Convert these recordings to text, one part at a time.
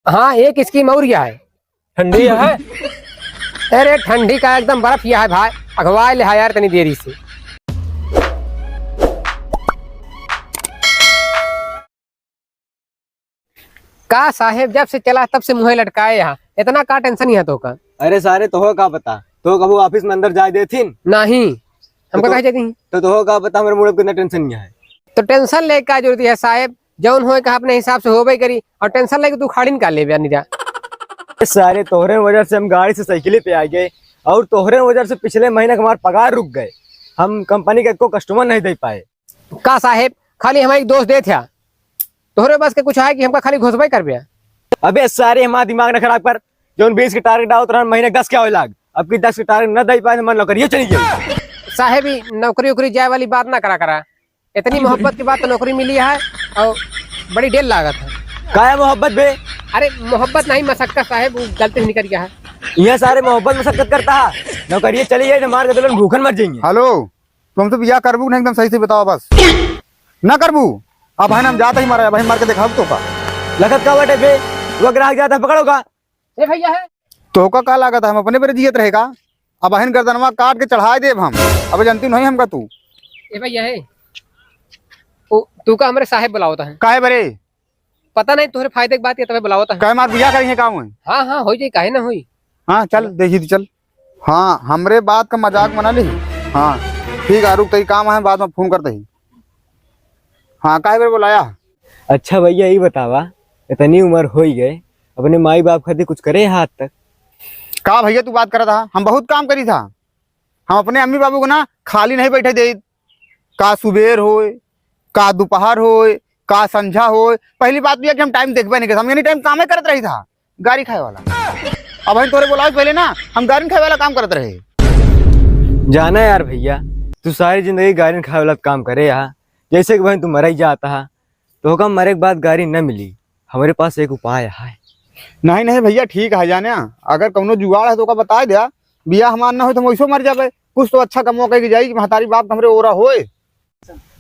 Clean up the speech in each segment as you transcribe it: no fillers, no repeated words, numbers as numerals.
हाँ, एक स्कीम और यह है। ठंडी है। अरे ठंडी का एकदम बर्फ यह है भाई, अगवा ले यार तनी देरी से। का साहेब जब से चला तब से मुँह लटकाए यहाँ, इतना का टेंशन यहाँ तो का? अरे सारे तो का पता तो कबू ऑफिस में अंदर जाए देथिन नहीं हमको कहे जाती तो का पता हमारे मुड़े कितना टेंशन नहीं है। तो टेंशन ले का जरूरत है साहेब, जौन होए का अपने हिसाब से होबे करी, और टेंशन लेके तू खाड़ी निकाल ले निजा। सारे तोहरे वजह से हम गाड़ी से साइकिल पे आ गए और तोहरे वजह से पिछले महीने हमारे पगार रुक गए, हम कंपनी के को कस्टमर नहीं दे पाए। का साहेब खाली हमारे दोस्त दे थे, तोहरे बस के कुछ है कि हमका खाली घोषबा कर दिया। अबे सारे हमारा दिमाग न खराब कर, जो 20 के टारगेट डालो तो महीने 10 क्या हो लाग, अब की 10 के टारगेट न दे पाए मन लो करिए चली गई। साहेब ही नौकरी उकरी जाए वाली बात ना करा, इतनी मोहब्बत की बात तो नौकरी मिली है और बड़ी देर लागत है। क्या है मोहब्बत बे? अरे मोहब्बत नहीं मशक्कत साहेब, गलती से निकल गया है। ये सारे मोहब्बत मशक्कत करता है, नौकरिए चली गई तो मार के भूखन मर जाएंगे। हेलो, तुम तो बिया करबू नहीं, एकदम सही से बताओ बस। ना करबू अब है ना, हम जाते ही मारा भाई, मार के देखा तो का लगत का बटे बे, वो ग्राहक जाता है पकड़ोगा। ए भैया है तो का लागत है, हम अपने पर जियत रहेगा। अब बहन गर्दनवा काट के चढ़ाए देव हम, अब जानती नहीं हमका तू। ए भैया है तू का हमारे साहेब बुलावता है, काहे बरे पता नहीं तुम्हारे फायदे की बात है तब बुलावता है। काहे मार बिया करेंगे काम है। हाँ हाँ हो जाए, काहे ना हुई। हाँ चल देखी थी चल। हाँ हमरे बात का मजाक बना ली। हाँ ठीक है, रुक तई काम है, बाद में फोन करते ही। हाँ काहे बरे बुलाया? अच्छा भैया ये बतावा, इतनी उम्र हो ही गए, अपने माई बाप खातिर कुछ करे हाथ तक? का भैया तू बात कर रहा था, हम बहुत काम करी था। हम अपने अम्मी बाबू को ना खाली नहीं बैठे दे, का सुबेर होए, का दोपहर होए, का संझा होए। पहली बात यह कि हम टाइम देखबे नहीं करते, हम एनी टाइम काम ही करते रही था, गाड़ी खाए वाला। अब हम तोरे बोला पहले ना, हम गाड़ी खाए वाला काम करते रहे। जाना यार भैया, तू सारी जिंदगी गाड़ी खाए वाला काम करे यहाँ, जैसे कि भाई तू मर ही जाता है तो हम मरे के बाद गाड़ी न मिली, हमारे पास एक उपाय है। नहीं नहीं भैया ठीक है, जाने अगर कौनो जुगाड़ है तो का बता दिया, बिया हमार ना हो तो हम वैसो मर जाबे। कुछ तो अच्छा कमो कह जाई कि महतारी बाप हमरे ओरा होए।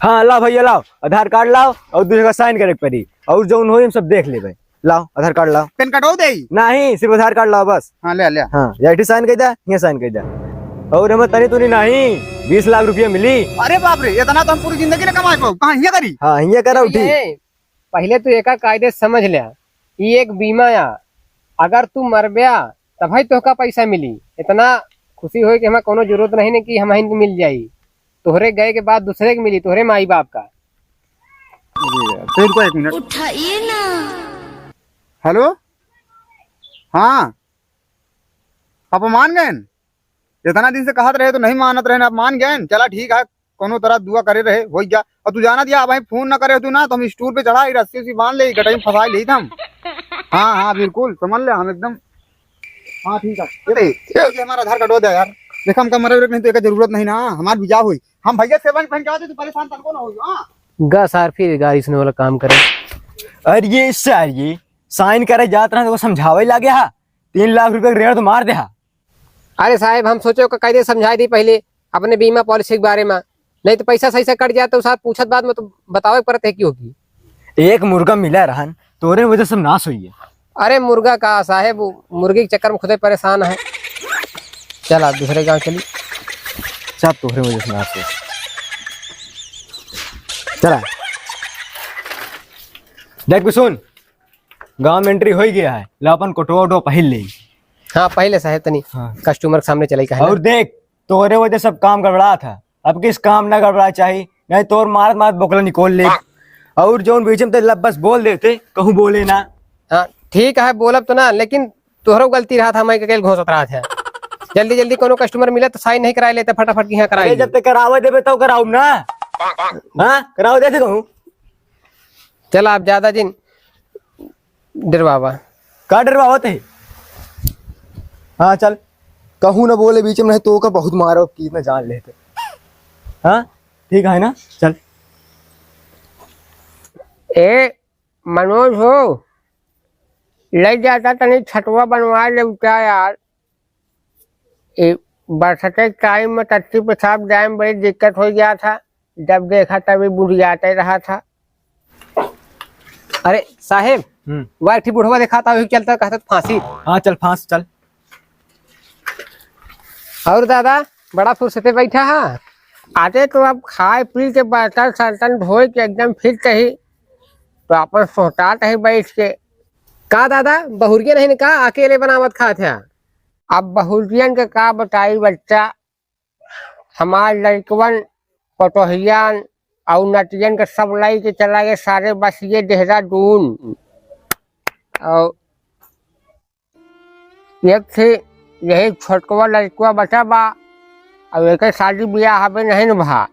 हाँ लाओ भैया लाओ, आधार कार्ड लाओ और दूसरे का साइन करे पड़ी, और जो हो हम सब देख ले। लाओ आधार कार्ड लाओ। पेन कार्ड हो दे? नहीं सिर्फ आधार कार्ड लाओ बस। हाँ ले ले। हाँ या साइन कर जा, यहाँ साइन कर जा। और हमें तनी तुनी नहीं 20 लाख रुपया मिली। अरे बाप रे, इतना तो हम पूरी जिंदगी न कमाए पाओ, कहाँ हिया करी। हाँ हिया करा उठी। पहले तो एक कायदे समझ लिया, ये एक बीमा या, अगर तू मर गया तब ही तो का पैसा मिली। इतना खुशी हो कि हमें कोनो जरूरत नहीं है कि हमें मिल जाये, तोहरे गए के बाद दूसरे के मिली, तोहरे माई बाप का। फिर को 1 मिनट उठाइए ना। हेलो, हाँ आप मान गए? इतना दिन से कहत रहे तो नहीं मानत रहे, अब मान गए। चला ठीक है, कोनो तरह दुआ करे रहे हो जा। और तू जाना दिया भाई, फोन ना करे तू ना तो हम स्टूल पे चढ़ा रस्सी उसी बांध ले, गटाई में फंसा ले हम। हाँ हाँ बिल्कुल समझ ले हम एकदम। हाँ ठीक है, ये हमारा आधार कार्ड हो जाए यार। देखा हम मरे नहीं तो एक जरूरत नहीं ना, हमारी बिजा हुई, हम भैया सेवन पहन के आते तो परेशान तनको ना हो। गा सार फिर गाड़ी सुने वाला काम करे। अरे ये ये साइन करे जाता तो समझावे लगे हा, 3 लाख रुपए का ऋण तो मार दे हा। अरे साहब हम सोचो का कायदे समझाई दी पहले अपने बीमा पॉलिसी के बारे में, नहीं तो पैसा सही से कट जाए तो साथ पूछत बाद में तो बतावे पड़ते है की होगी। एक मुर्गा मिला रहन, तोरे वजह से नाश हुई है। अरे मुर्गा का साहेब, मुर्गी के चक्कर में खुद परेशान है। चल आप दूसरे गांव चली। सब तोहरे वजह से नाश हुई। चला देख सुन, गांव में एंट्री हो गया है, ला अपन कोटवा वोटवा पहन ले। हाँ पहले साहेब तनी हाँ। कस्टमर के सामने चले का। और देख तोरे वजह सब काम गड़बड़ा था, अब किस काम ना गड़बड़ा चाहिए, नहीं तोर मारत मारत बोकला निकोल ले। और जो बीच में तो बस बोल देते, कहूँ बोले ना। हाँ ठीक है बोलब तो ना, लेकिन तोहरो गलती रहा था, मैं अकेले घोषत रहा था। जल्दी जल्दी कोनो कस्टमर मिले तो साइन नहीं करा लेते, फटाफट यहाँ करा। जब तक करावे देवे तो कराऊ ना। हाँ कराओ देते कहूँ। चल आप ज्यादा जिन डरवावा का डरवावत है। हाँ चल, कहूँ ना बोले बीच में, नहीं तो का बहुत मारो की ना जान लेते। हाँ ठीक है ना, चल। ए मनोज हो, लग जाता तनी छटवा बनवा ले क्या यार। बरसते टाइम में टट्टी पेशाब जाए में बड़ी दिक्कत हो गया था, जब देखा तभी बुढ़ियाते रहा था। अरे साहेब वह एक बुढ़वा दिखाता वही चलता कहता फांसी। हाँ चल फांस चल। और दादा बड़ा फुर्सते बैठा है। आते तो अब खाए पी के बर्तन सर्तन धोए के एकदम फिट रही तो अपन सोहतात है बैठ के। का दादा बहुरिया नहीं ने का अकेले बनावत खात है। अब बहुरियन के का बताई बच्चा, हमार लड़कवन पटोहियन और नटियन के सब लाई के चला गए सारे बस ये देहरादून। और एक थे यही छोटकवा लड़कवा बचा बा और एक शादी ब्याह हवे नहीं न भा।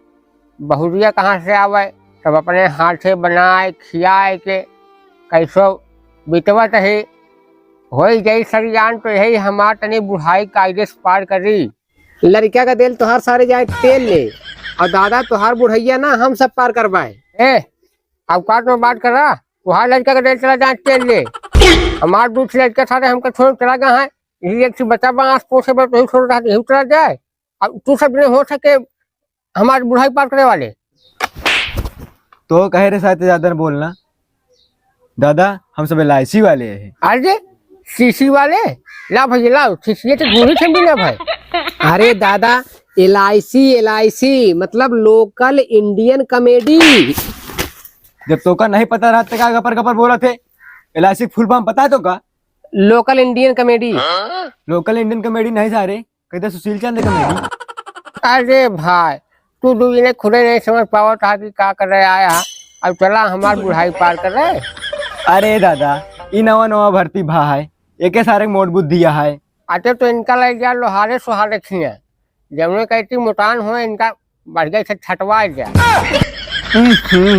बहुरिया कहाँ से आवे, सब अपने हाथ से बनाए खियाए के कैसो बितवत है। हो गई सरियान तो यही हमार तनी बुढ़ाई कायदे से पार करी। लड़का का दिल तुहार सारे जाए तेल ले और दादा तुहार बुढ़ैया ना हम सब पार करवाए। अवकाश में बात कर रहा, तुहार लड़का का दिल चला जाए तेल ले। हमार दूसरे लड़के सारे हमको छोड़ चला गया है। यही एक बच्चा बांस पोसे पर तो छोड़ रहा है, चला जाए। अब तू सब नहीं हो सके हमारे बुढ़ाई पार करे वाले। तो कहे रे शायद ज्यादा न बोलना। दादा हम सब LIC वाले हैं। अरे सीसी वाले ला भाई लाओ सीसी तो गोली ठंडी ना भाई। अरे दादा LIC मतलब लोकल इंडियन कॉमेडी। जब तो का नहीं पता रहा का गपर गपर बोला थे। LIC फुल फॉर्म पता है तो का? Local Indian comedy. Local Indian comedy नहीं सारे कहते सुशील चंद्र कॉमेडी। अरे भाई तू दू ने खुदे नहीं समझ पावा था कि का कर रहे आया अब चला हमार बुढ़ाई पार कर रहे। अरे दादा ई नवा नवा भर्ती भा है एक सारे मोट बुद्धिया है। आते तो इनका लग गया लोहारे सुहारे खिए जमने कहती मुटान हो इनका बढ़ गया से छटवा गया।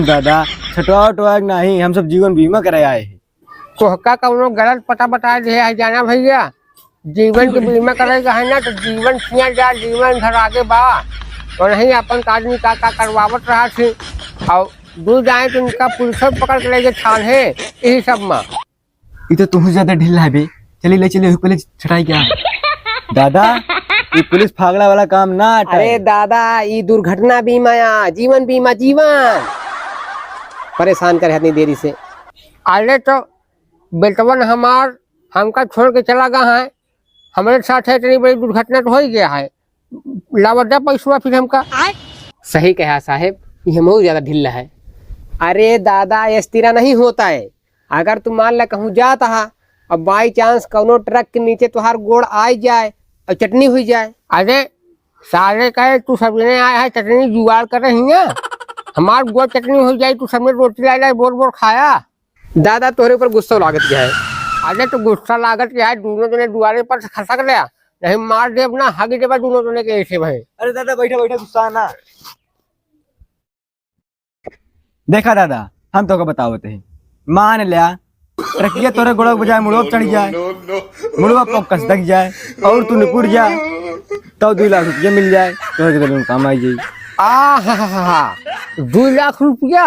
दादा छटवा उटवा नहीं हम सब जीवन बीमा करे आए हैं। तोहका कौनो गलत पता बता दे है जाना भैया। जीवन के बीमा करेगा है ना तो जीवन खिया जा जीवन घर आगे बा और नहीं अपन आदमी का करवावत रहा थी और दूर जाए तो उनका पुलिस पकड़ के ले छान है यही सब में। ये तो तुम ज्यादा ढीला है बे। चलिए ले चलिए पहले छटाई क्या दादा ये पुलिस फागला वाला काम ना। अरे दादा ये दुर्घटना बीमा या जीवन बीमा जीवन परेशान करे इतनी देरी से। अरे तो बेटवन हमार हमका छोड़ के चला गया है हमारे साथ है इतनी बड़ी दुर्घटना तो हो ही गया है लावदा पैसा फिर हमका। सही कहा साहेब ये बहुत ज्यादा ढीला है। अरे दादा इस तरह नहीं होता है। अगर तुम मान ला कहूँ जाता है और बाई चांस कोनो ट्रक के नीचे तुहार गोड़ आ जाए और चटनी हुई जाए। अरे सारे कहे तू सबने आया है चटनी जुगाड़ कर रही है हमार गोड़ चटनी हो जाए तू सबने रोटी ला बोर बोर खाया। दादा तोहरे ऊपर गुस्सा लागत गया है। अरे तो गुस्सा लागत गया है दोनों जने दुआरे पर खसक गया नहीं मार देव ना हगी देवा दोनों जने के ऐसे भाई। अरे दादा बैठा बैठा गुस्सा ना। देखा दादा हम तो का बतावते हैं मान लिया रखिए तोरे गोड़ा बजाय मुड़वा चढ़ जाए मुड़वा पक्कस दक जाए और तू निपुर जा तो 2 लाख रुपया मिल जाए तो काम आई जाए। आ 2 लाख रुपया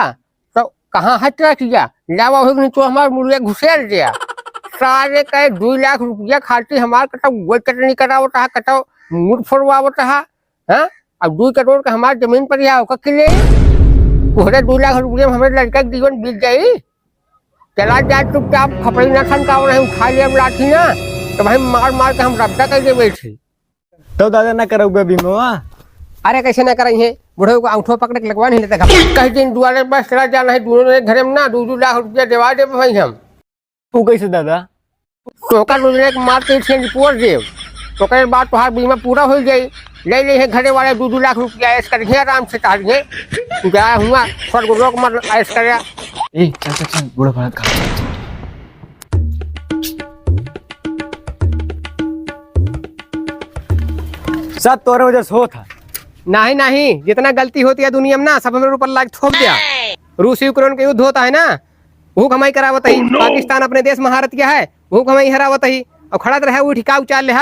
तो कहाँ हट रखिया लावा हो नहीं तो हमारे मुर्गे घुसेर दिया। सारे कहे 2 लाख रुपया खाती हमारे कटा गोल कटनी करावता है कटा मुड़ फोड़वावता है। अब 2 करोड़ का हमारे जमीन पर या होगा किले 2 लाख रुपया हमारे लड़का के जीवन बीत जाये। चला जाए चुपचाप खपड़ी ना खनका नहीं उठा लिया लाठी ना तो भाई मार मार के हम रब्दा करके बैठे। तो दादा ना करोगे बीमा। अरे कैसे ना करें है बूढ़े को अंगूठा पकड़ के लगवा नहीं लेते कहीं दिन दुआरे बस चला जाना है दोनों घर में ना 2 लाख रुपया देवा दे भाई हम। तू कैसे दादा टोका दूसरे के मार के रिपोर्ट देव तो बाद तुहार बीमा पूरा हो जाये ले ले घरे वाले 2 लाख रुपया ऐश करिए आराम से तारिए गया हुआ स्वर्ग मत ऐश कर। चल चल चल बूढ़ा भारत खा सब तोरे वजह से हो था। नहीं जितना गलती होती है दुनिया में ना सब हमारे ऊपर लाग थोप दिया। रूस यूक्रेन का युद्ध होता है ना वो कमाई करावत ही पाकिस्तान अपने देश में हारत किया है वो कमाई हरावत ही और खड़ा रहे वो ठिका उचाल ले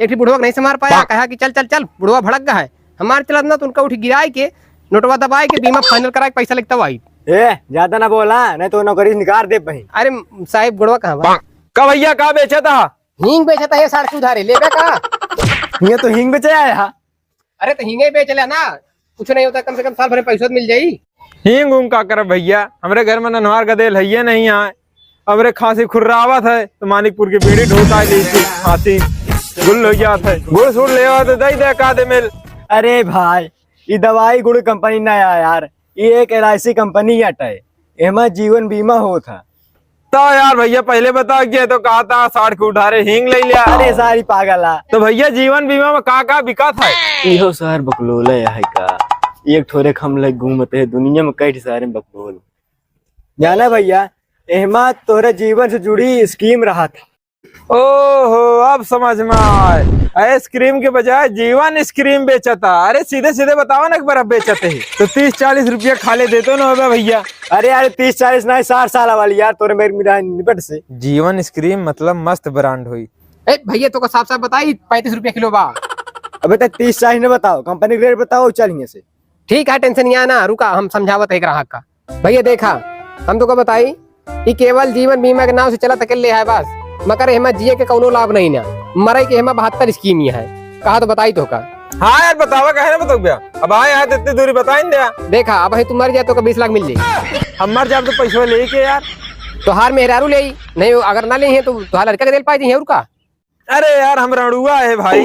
एक बुढ़वा नहीं संभाल पाया कहा कि चल चल चल बुढ़वा भड़क गया है हमारे चलत ना तो उनका उठी गिराए के नोटवा दबाए के बीमा फाइनल करा के पैसा लगता आई। ज्यादा ना बोला नहीं तो नौकरी निकाल दे भाई। अरे साहिब बुढ़वा कहाँ का भैया का बेचा था हींग बेचा था ये 4 उधारे लेगा का ये तो हींग बेचे आया। अरे तो हींगे बेच ले ना कुछ नहीं होता कम से कम साल भर पैसा मिल जाये। हींग ऊंग का कर भैया हमरे घर में ननवार गदेल है नहीं आए हमरे खांसी खुर्रावत है तो मानिकपुर की बीड़ी ढोका ली थी, खांसी गुल हो गया था। गुड़ सुड़ ले आओ तो दही दे का दे मिल। अरे भाई ये दवाई गुड़ कंपनी ना है यार, ये एक LIC कंपनी हटे, एमा जीवन बीमा हो था। तो यार भैया पहले बता के तो कहा था 60 के उठारे हींग ले लिया। अरे सारी पागला, तो भैया जीवन बीमा में का बिका था? इहो शहर बकलोल है का, एक थोड़े खम लग घूमते है दुनिया में कई सारे बकलोल। जाना भैया, एमा तोरे जीवन से जुड़ी स्कीम रहा था। ओहो अब समझ में आए, आइसक्रीम के बजाय जीवन स्क्रीम बेचता। अरे सीधे सीधे बताओ ना एक बार अब बेचते ही तो 30-40 रुपया खाले देते ना होगा भैया। अरे यार 30-40 नहीं 60 साल वाली यार, तोरे मेरी मिला निपट से। जीवन स्क्रीम मतलब मस्त ब्रांड हुई। ए भैया तो को साफ साफ बताई 35 रुपया किलो बा। अबे तक 30-40 ने बताओ, कंपनी रेट बताओ, चलिए से। ठीक है, टेंशन नहीं आना, रुका हम समझावत है ग्राहक का। भैया देखा हम तो को बताई कि केवल जीवन बीमा के नाम से चला तक ले है बस, मगर हेमा जिए के कौनो लाभ नहीं ना, मरे के हेमा 72 स्कीम है। कहा तो बताई तो का। हाँ यार बतावा कहे ना बताओ भैया, अब आए यार इतनी दूरी बताई दिया। देखा अब तू मर जाए तो 20 लाख मिल जाए। हम मर जाए तो पैसा ले के यार। तो हार मेहरारू ले नहीं, अगर ना ले है तो तुहार लड़का के दिल पाई है रुका। अरे यार हम रणुआ है भाई।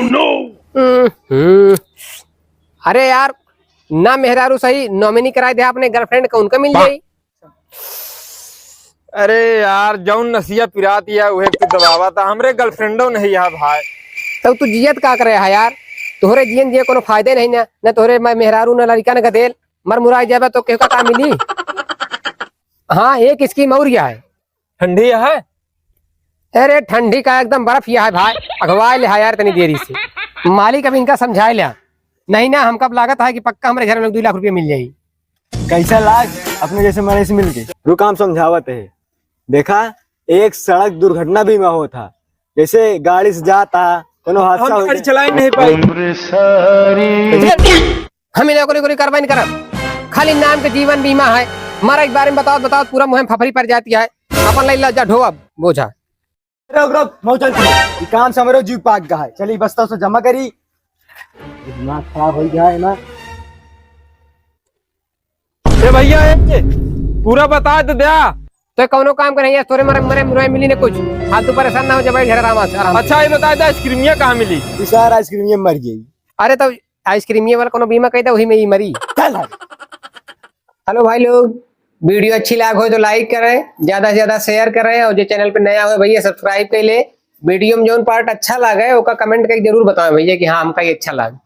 अरे यार ना मेहरारू सही, नॉमिनी कराए दे अपने गर्लफ्रेंड का, उनका मिल जाये। अरे यार जौन नसिया पिराती है वह तू दबावा था, हमरे गर्लफ्रेंडो नहीं है भाई। तब तू जियत का करे है यार, तोहरे जियन जिये कोनो फायदे नहीं ना, न तोहरे मेहरारू न लड़का न गदेल, मर मुराई जाबे तो केहू का मिली। हाँ एक स्कीम और है, ठंडी है। अरे ठंडी का एकदम बर्फ यह है भाई, अगवा ले यार तनी देरी से। मालिक अब इनका समझाए लिया नहीं ना, हमका लागत है कि पक्का हमारे घर में 2 लाख रुपया मिल जाये। कैसा लाग अपने जैसे मरे से मिल के रुका हम समझावत है। देखा एक सड़क दुर्घटना बीमा हो था, जैसे गाड़ी से जाता कोनो हादसा हम हो गाड़ी चला ही नहीं पाई। हम कोई कार्रवाई नहीं करब, खाली नाम के जीवन बीमा है। मरा एक बारे में बताओ पूरा मुहिम फफरी पर जाती है, अपन ला जा ढो अब बोझा। ये काम से हमारे जीव पाक गया है, चलिए बस्ता उसे जमा करी, दिमाग खराब हो गया है ना। ए भैया पूरा बता तो दिया। तो कौनो काम कर है तोरे मरे मरे मुराई मिली ने कुछ, फालतू परेशान ना हो जा, बैठ घर आराम से आराम से। अच्छा ये बता दे आइसक्रीमिया कहाँ मिली? सारा आइसक्रीम ये मर गई। अरे तो आइसक्रीम ये वाला कोनो बीमा कही था वही में ही मरी। चल हेलो भाई लोग, वीडियो अच्छी लाग हो तो लाइक करें, ज्यादा से ज्यादा शेयर करें, और जो चैनल पे नया हो भैया सब्सक्राइब कर ले। वीडियो में जो पार्ट अच्छा लगा है उसका कमेंट करके जरूर बताएं भैया कि हाँ हमका ये अच्छा लगा।